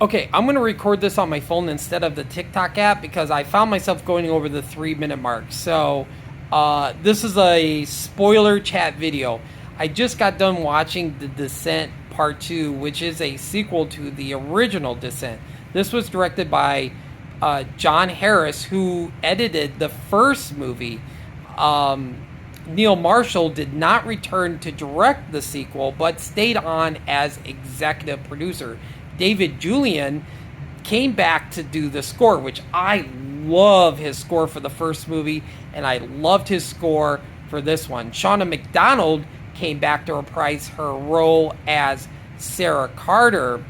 Okay, I'm going to record this on my phone instead of the TikTok app because I found myself going over the 3 minute mark. So, this is a spoiler chat video. I just got done watching The Descent Part 2, which is a sequel to the original Descent. This was directed by John Harris, who edited the first movie. Neil Marshall did not return to direct the sequel, but stayed on as executive producer. David Julian came back to do the score, which I love his score for the first movie, and I loved his score for this one. Shauna McDonald came back to reprise her role as Sarah Carter.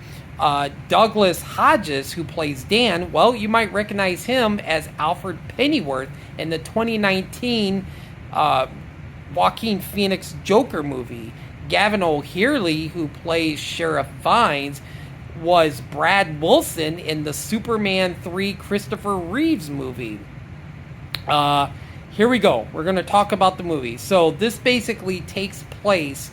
Douglas Hodges, who plays Dan, well, you might recognize him as Alfred Pennyworth in the 2019 Joaquin Phoenix Joker movie. Gavin O'Leary, who plays Sheriff Vines, was Brad Wilson in the Superman 3 Christopher Reeves movie. Here we go. We're going to talk about the movie. So this basically takes place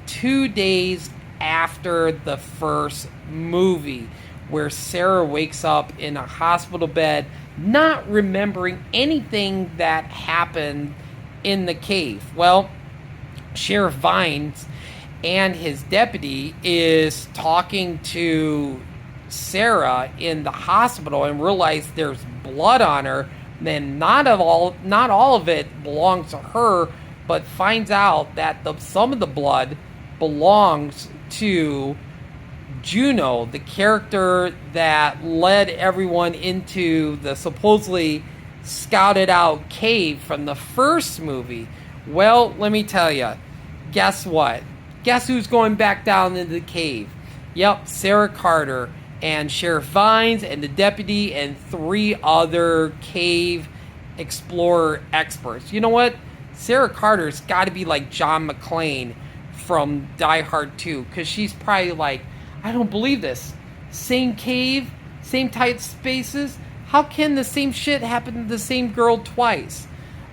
2 days after the first movie, where Sarah wakes up in a hospital bed, not remembering anything that happened in the cave. Well, Sheriff Vines and his deputy is talking to Sarah in the hospital and realize there's blood on her. Then not all of it belongs to her, but finds out that some of the blood belongs to Juno, the character that led everyone into the supposedly scouted out cave from the first movie. Well, let me tell you, guess what? Guess who's going back down into the cave? Yep, Sarah Carter and Sheriff Vines and the deputy and 3 other cave explorer experts. You know what? Sarah Carter's got to be like John McClane from Die Hard 2, because she's probably like, I don't believe this. Same cave, same tight spaces. How can the same shit happen to the same girl twice?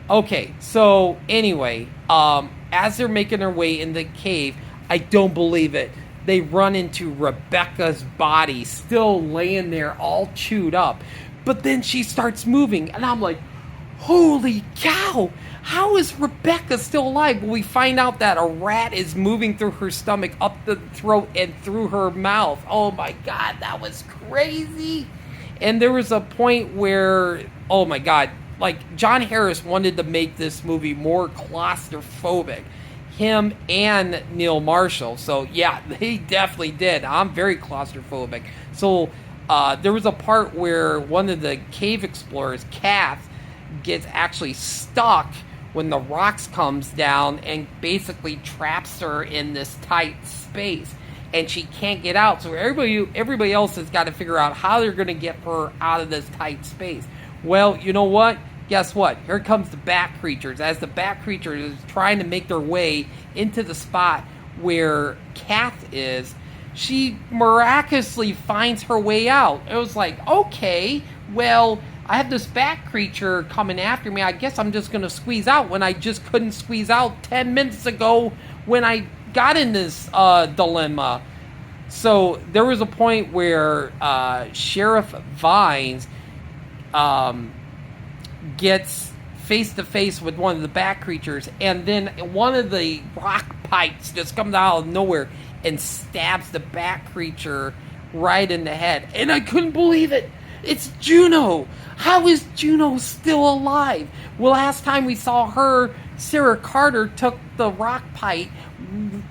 Okay, so anyway, as they're making their way in the cave, I don't believe it. They run into Rebecca's body, still laying there all chewed up. But then she starts moving, and I'm like, holy cow! How is Rebecca still alive? Well, we find out that a rat is moving through her stomach, up the throat, and through her mouth. Oh my god, that was crazy! And there was a point where, oh my god, like, John Harris wanted to make this movie more claustrophobic. Him and Neil Marshall. So, yeah, they definitely did. I'm very claustrophobic. So, there was a part where one of the cave explorers, Kath, gets actually stuck when the rocks comes down and basically traps her in this tight space. And she can't get out. So, everybody else has got to figure out how they're going to get her out of this tight space. Well, you know what? Guess what? Here comes the bat creatures. As the bat creatures is trying to make their way into the spot where Kath is, she miraculously finds her way out. It was like, okay, well, I have this bat creature coming after me. I guess I'm just going to squeeze out when I just couldn't squeeze out 10 minutes ago when I got in this dilemma. So there was a point where Sheriff Vines gets face to face with one of the bat creatures, and then one of the rock pipes just comes out of nowhere and stabs the bat creature right in the head. And I couldn't believe it. It's Juno. How is Juno still alive? Well, last time we saw her, Sarah Carter took the rock pipe,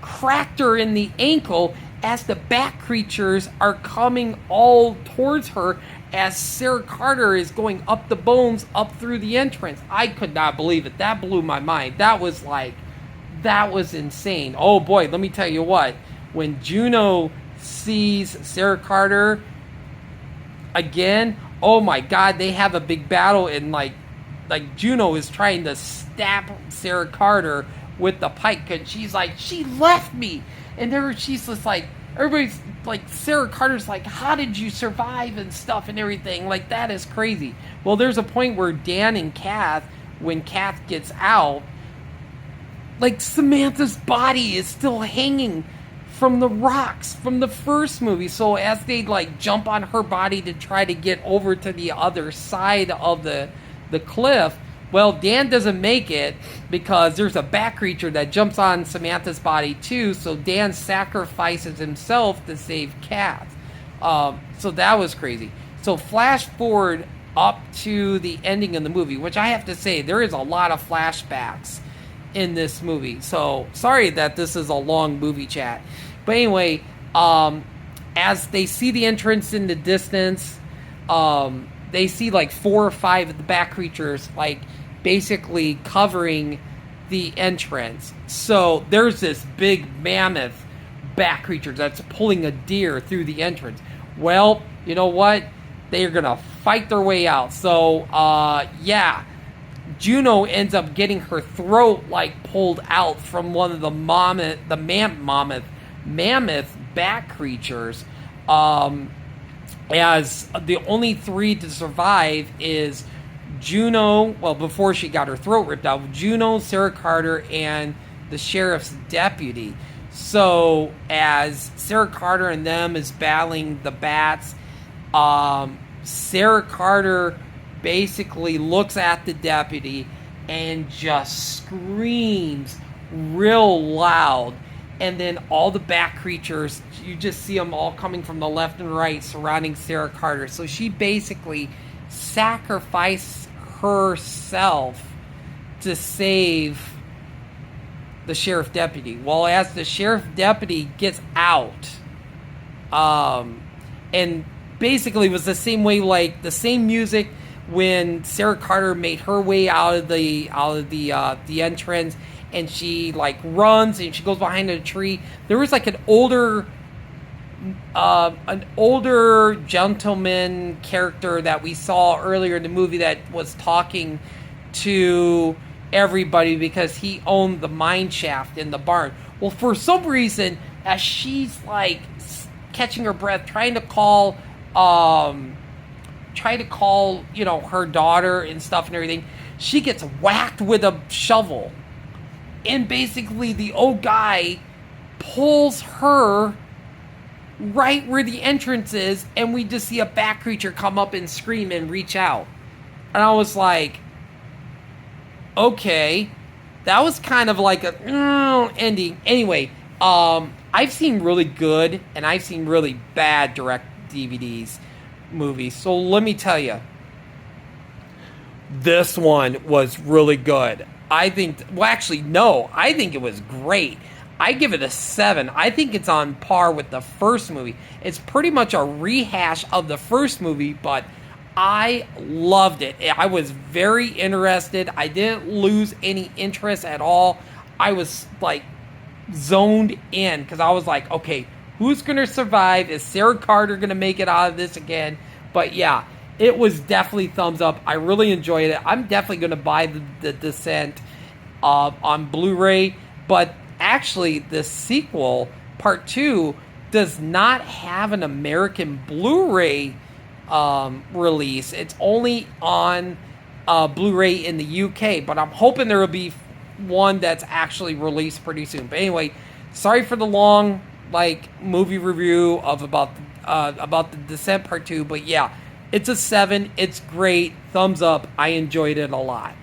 cracked her in the ankle as the bat creatures are coming all towards her, as Sarah Carter is going up the bones, up through the entrance. I could not believe it. That blew my mind. That was insane. Oh boy, let me tell you what. When Juno sees Sarah Carter again, oh my god, they have a big battle, and like Juno is trying to stab Sarah Carter with the pike, and she's like, she left me. And there she's just like, everybody's like, Sarah Carter's like, how did you survive and stuff and everything? Like, that is crazy. Well, there's a point where Dan and Kath, when Kath gets out, like, Samantha's body is still hanging from the rocks from the first movie. So as they like jump on her body to try to get over to the other side of the cliff, well, Dan doesn't make it because there's a bat creature that jumps on Samantha's body too. So Dan sacrifices himself to save Kat. So that was crazy. So flash forward up to the ending of the movie, which I have to say, there is a lot of flashbacks in this movie. So sorry that this is a long movie chat. But anyway, as they see the entrance in the distance, they see like 4 or 5 of the bat creatures like basically covering the entrance. So there's this big mammoth bat creature that's pulling a deer through the entrance. Well, you know what? They're going to fight their way out. So, yeah. Juno ends up getting her throat like pulled out from one of the mammoth bat creatures. As the only 3 to survive is Juno, well, before she got her throat ripped out, Juno, Sarah Carter, and the sheriff's deputy. So as Sarah Carter and them is battling the bats, Sarah Carter basically looks at the deputy and just screams real loud. And then all the bat creatures, you just see them all coming from the left and right surrounding Sarah Carter. So she basically sacrificed herself to save the sheriff deputy. Well, as the sheriff deputy gets out, and basically it was the same way, like the same music when Sarah Carter made her way out of the entrance, and she like runs and she goes behind a tree. There was like an older gentleman character that we saw earlier in the movie that was talking to everybody because he owned the mine shaft in the barn. Well, for some reason, as she's like catching her breath, trying to call, you know, her daughter and stuff and everything, she gets whacked with a shovel. And basically the old guy pulls her right where the entrance is, and we just see a bat creature come up and scream and reach out. And I was like, okay, that was kind of like a ending. Anyway, I've seen really good and I've seen really bad direct DVDs movies. So let me tell you, this one was really good. I think it was great. I give it a 7. I think it's on par with the first movie. It's pretty much a rehash of the first movie, but I loved it. I was very interested. I didn't lose any interest at all. I was like zoned in because I was like, okay, who's going to survive? Is Sarah Carter going to make it out of this again? But yeah, it was definitely thumbs up. I really enjoyed it. I'm definitely going to buy the Descent on Blu-ray. But actually, the sequel, Part 2, does not have an American Blu-ray release. It's only on Blu-ray in the UK. But I'm hoping there will be one that's actually released pretty soon. But anyway, sorry for the long movie review of about the Descent Part 2. But yeah, it's a 7. It's great. Thumbs up. I enjoyed it a lot.